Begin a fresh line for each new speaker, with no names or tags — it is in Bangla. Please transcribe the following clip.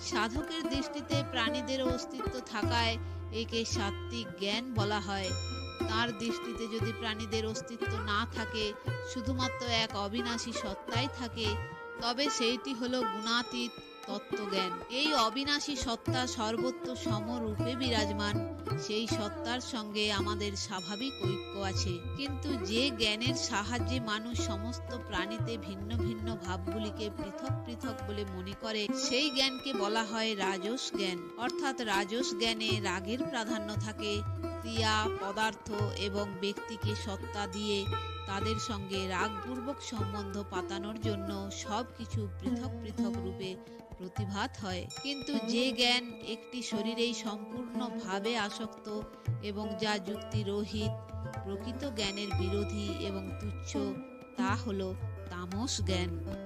সাধকের দৃষ্টিতে প্রাণীদের অস্তিত্ব থাকায় একে সাত্ত্বিক জ্ঞান বলা হয়। তার দৃষ্টিতে যদি প্রাণীদের অস্তিত্ব না থাকে, শুধুমাত্র এক অবিনাশী সত্তাই থাকে, তবে সেইটি হলো গুণাতীত তত্ত্বজ্ঞান। এই অবিনাশী সত্তা সর্বত্র সমরূপে বিরাজমান। সেই সত্তার সঙ্গে আমাদের স্বাভাবিক ঐক্য আছে। কিন্তু যে জ্ঞানের সাহায্যে মানুষ সমস্ত প্রাণীতে ভিন্ন ভিন্ন ভাবগুলিকে পৃথক পৃথক বলে মনে করে, সেই জ্ঞানকে বলা হয় রাজস জ্ঞান। অর্থাৎ রাজস জ্ঞানে রাগের প্রাধান্য থাকে। ক্রিয়া, পদার্থ এবং ব্যক্তিকে সত্তা দিয়ে তাদের সঙ্গে রাগপূর্বক সম্বন্ধ পাতানোর জন্য সব কিছু পৃথক পৃথক রূপে প্রতিভাত হয়। কিন্তু যে জ্ঞান একটি শরীরেই সম্পূর্ণভাবে আসক্ত এবং যা যুক্তিরহিত, প্রকৃত জ্ঞানের বিরোধী এবং তুচ্ছ, তা হল তামস জ্ঞান।